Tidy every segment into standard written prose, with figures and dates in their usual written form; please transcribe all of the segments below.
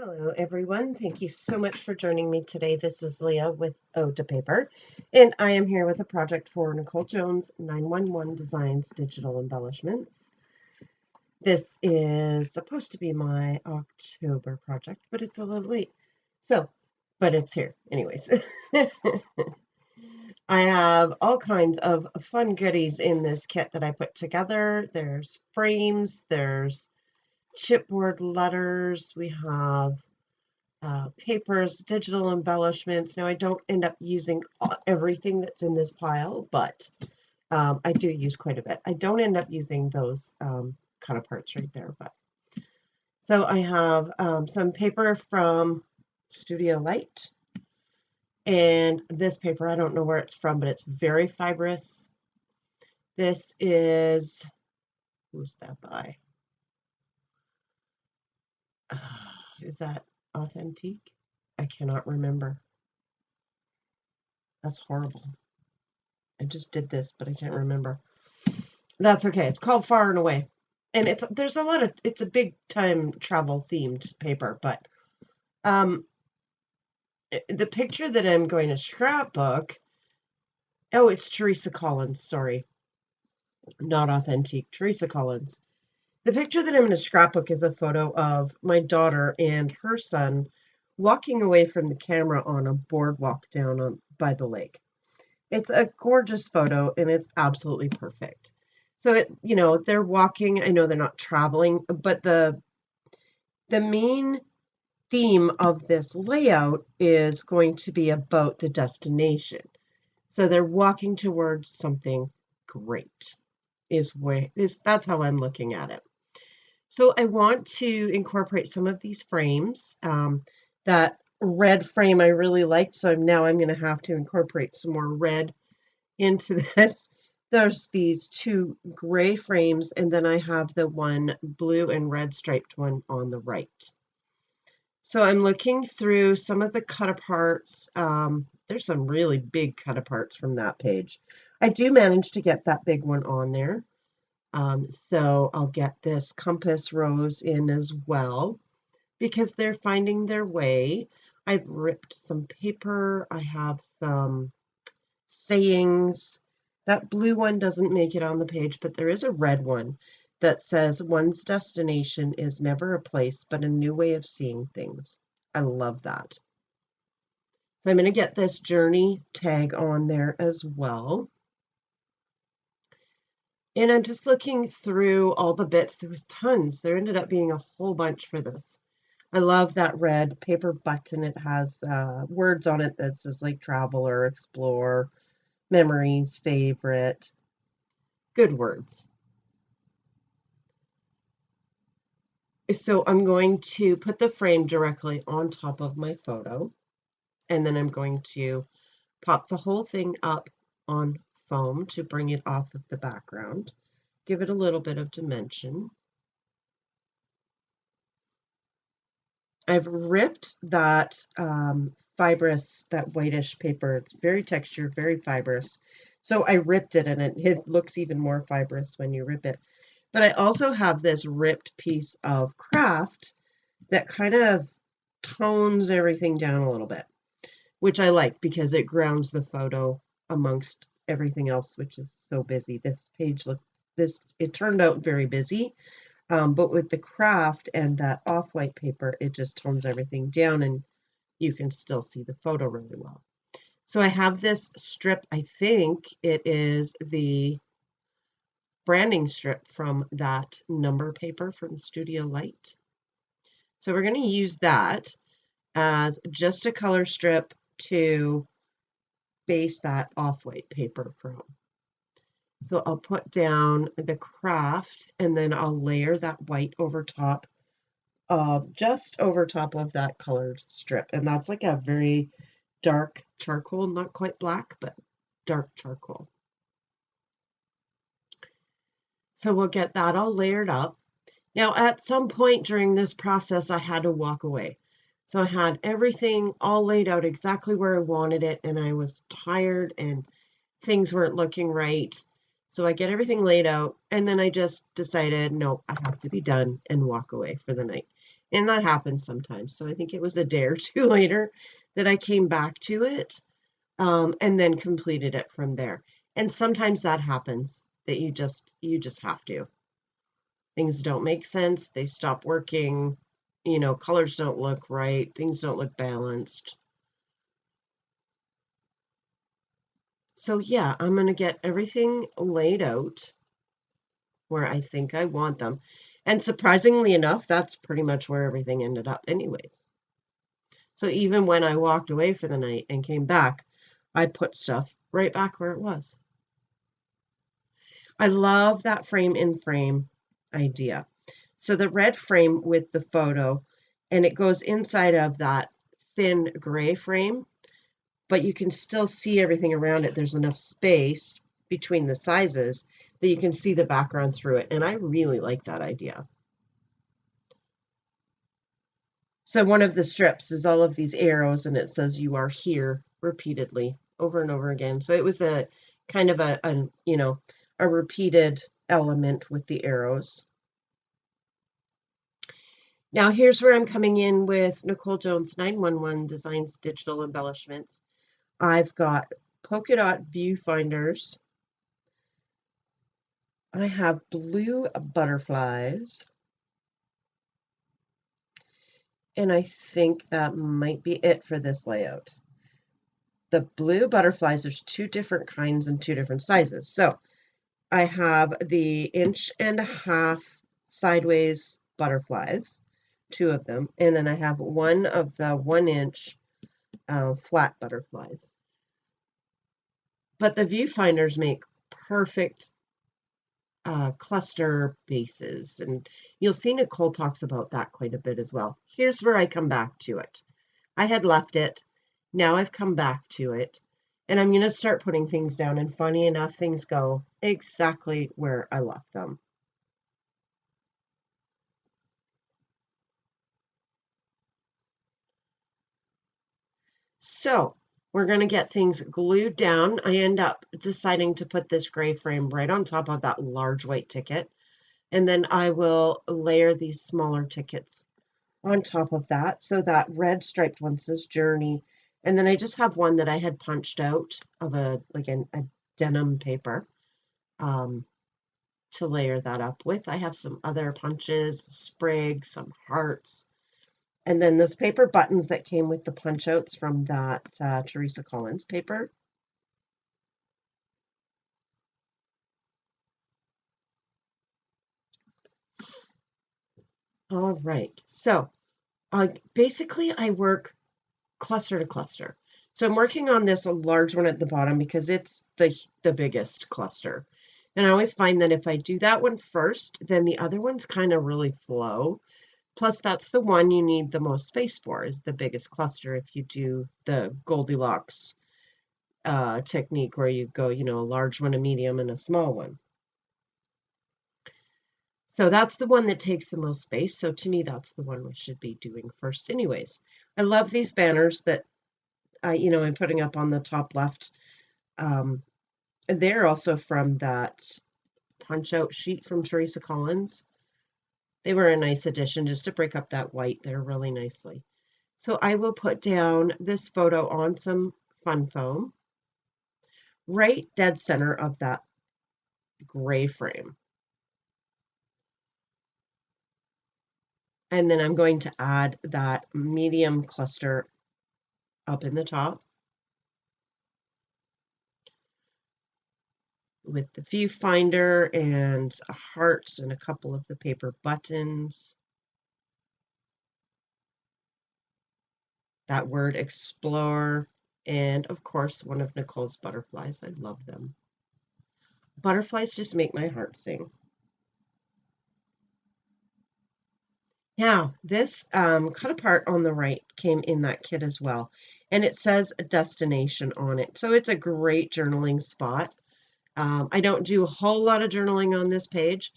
Hello, everyone. Thank you so much for joining me today. This is Leah with Ode to Paper, and I am here with a project for Nicole Jones 911 Designs Digital Embellishments. This is supposed to be my October project, but it's a little late. But it's here anyways. I have all kinds of fun goodies in this kit that I put together. There's frames, there's chipboard letters, we have papers, digital embellishments. Now, I don't end up using everything that's in this pile, but I do use quite a bit. I don't end up using those cut aparts right there. So I have some paper from Studio Light. And this paper, I don't know where it's from, but it's very fibrous. This is, who's that by? Is that Authentique? I cannot remember. That's horrible. I just did this, but I can't remember. That's okay. It's called Far and Away. And it's a big time travel themed paper, but the picture that I'm going to scrapbook, oh, it's Teresa Collins, sorry. Not Authentique, Teresa Collins. The picture that I'm going to scrapbook is a photo of my daughter and her son walking away from the camera on a boardwalk down by the lake. It's a gorgeous photo and it's absolutely perfect. So they're walking. I know they're not traveling, but the main theme of this layout is going to be about the destination. So they're walking towards something great. That's how I'm looking at it. So I want to incorporate some of these frames. That red frame I really liked, so now I'm going to have to incorporate some more red into this. There's these two gray frames, and then I have the one blue and red striped one on the right. So I'm looking through some of the cut aparts. There's some really big cut aparts from that page. I do manage to get that big one on there. So I'll get this compass rose in as well because they're finding their way. I've ripped some paper. I have some sayings. That blue one doesn't make it on the page, but there is a red one that says one's destination is never a place, but a new way of seeing things. I love that. So I'm going to get this journey tag on there as well. And I'm just looking through all the bits. There was tons. There ended up being a whole bunch for this. I love that red paper button. It has words on it that says like traveler, explore, memories, favorite. Good words. So I'm going to put the frame directly on top of my photo. And then I'm going to pop the whole thing up on foam to bring it off of the background. Give it a little bit of dimension. I've ripped that fibrous, that whitish paper. It's very textured, very fibrous. So I ripped it, and it looks even more fibrous when you rip it. But I also have this ripped piece of craft that kind of tones everything down a little bit, which I like because it grounds the photo amongst everything else, which is so busy. It turned out very busy. But with the craft and that off-white paper, it just tones everything down and you can still see the photo really well. So I have this strip. I think it is the branding strip from that number paper from Studio Light. So we're going to use that as just a color strip to base that off-white paper from. So I'll put down the craft and then I'll layer that white over top, just over top of that colored strip. And that's like a very dark charcoal, not quite black, but dark charcoal. So we'll get that all layered up. Now, at some point during this process, I had to walk away. So I had everything all laid out exactly where I wanted it, and I was tired and things weren't looking right. So I get everything laid out, and then I just decided, no, I have to be done and walk away for the night. And that happens sometimes. So I think it was a day or two later that I came back to it, and then completed it from there. And sometimes that happens that you just have to. Things don't make sense, they stop working, colors don't look right, things don't look balanced. So yeah, I'm going to get everything laid out where I think I want them. And surprisingly enough, that's pretty much where everything ended up anyways. So even when I walked away for the night and came back, I put stuff right back where it was. I love that frame in frame idea. So the red frame with the photo, and it goes inside of that thin gray frame, but you can still see everything around it. There's enough space between the sizes that you can see the background through it. And I really like that idea. So one of the strips is all of these arrows, and it says "you are here" repeatedly over and over again. So it was a kind of a repeated element with the arrows. Now here's where I'm coming in with Nicole Jones 911 Designs Digital Embellishments. I've got Polka Dot Viewfinders. I have blue butterflies. And I think that might be it for this layout. The blue butterflies, there's two different kinds and two different sizes. So I have the 1.5 inch sideways butterflies, two of them, and then I have one of the 1 inch flat butterflies. But the viewfinders make perfect cluster bases, and you'll see Nicole talks about that quite a bit as well. Here's where I come back to it. I had left it, now I've come back to it, and I'm going to start putting things down, and funny enough, things go exactly where I left them. So we're going to get things glued down. I end up deciding to put this gray frame right on top of that large white ticket, and then I will layer these smaller tickets on top of that. So that red striped one says Journey, and then I just have one that I had punched out of a denim paper to layer that up with. I have some other punches, sprigs, some hearts, and then those paper buttons that came with the punch outs from that Teresa Collins paper. All right, so basically I work cluster to cluster. So I'm working on this large one at the bottom because it's the biggest cluster. And I always find that if I do that one first, then the other ones kind of really flow. Plus, that's the one you need the most space for, is the biggest cluster if you do the Goldilocks technique where you go, a large one, a medium, and a small one. So that's the one that takes the most space. So to me, that's the one we should be doing first anyways. I love these banners that I'm putting up on the top left. They're also from that punch out sheet from Teresa Collins. They were a nice addition just to break up that white there really nicely. So I will put down this photo on some fun foam, right dead center of that gray frame. And then I'm going to add that medium cluster up in the top with the viewfinder and hearts and a couple of the paper buttons. That word explore, and of course, one of Nicole's butterflies. I love them. Butterflies just make my heart sing. Now, this cut apart on the right came in that kit as well, and it says a destination on it. So it's a great journaling spot. I don't do a whole lot of journaling on this page,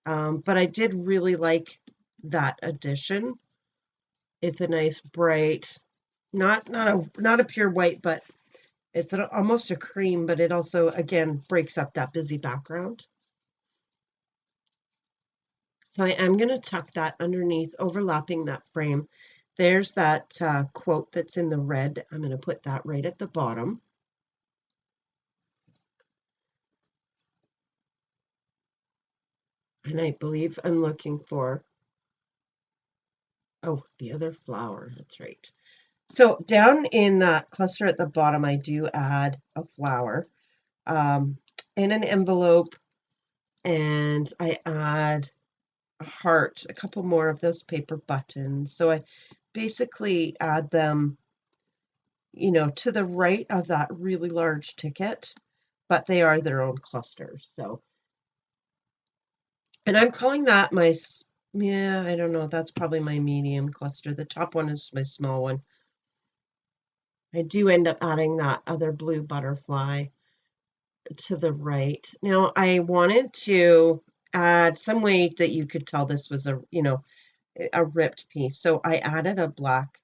but I did really like that addition. It's a nice bright, not a pure white, but it's almost a cream, but it also, again, breaks up that busy background. So I am going to tuck that underneath, overlapping that frame. There's that quote that's in the red. I'm going to put that right at the bottom. And I believe I'm looking for, oh, the other flower. That's right. So down in that cluster at the bottom, I do add a flower in an envelope, and I add a heart, a couple more of those paper buttons. So I basically add them, to the right of that really large ticket, but they are their own clusters. So, and I'm calling that my, yeah, I don't know, that's probably my medium cluster. The top one is my small one. I do end up adding that other blue butterfly to the right. Now, I wanted to add some way that you could tell this was a ripped piece. So I added a black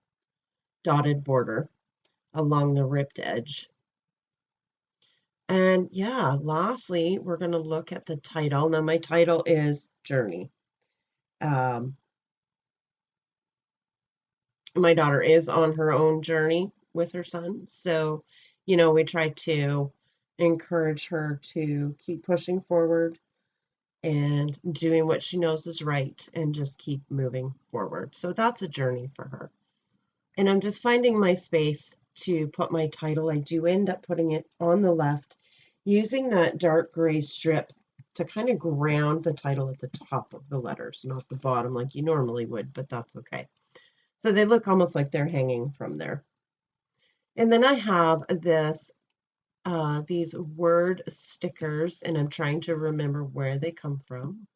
dotted border along the ripped edge. And yeah, lastly, we're going to look at the title. Now, my title is Journey. My daughter is on her own journey with her son. So, we try to encourage her to keep pushing forward and doing what she knows is right and just keep moving forward. So that's a journey for her. And I'm just finding my space to put my title. I do end up putting it on the left, using that dark gray strip to kind of ground the title at the top of the letters, not the bottom like you normally would, but that's okay. So they look almost like they're hanging from there. And then I have these word stickers, and I'm trying to remember where they come from.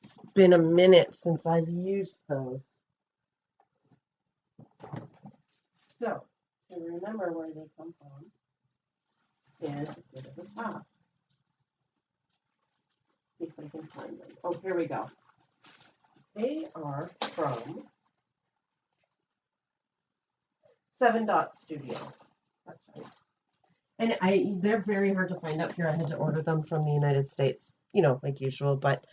It's been a minute since I've used those. So, to remember where they come from is a bit of a task. See if I can find them. Oh, here we go. They are from 7 Dot Studio. That's right. And they're very hard to find out here. I had to order them from the United States, like usual, but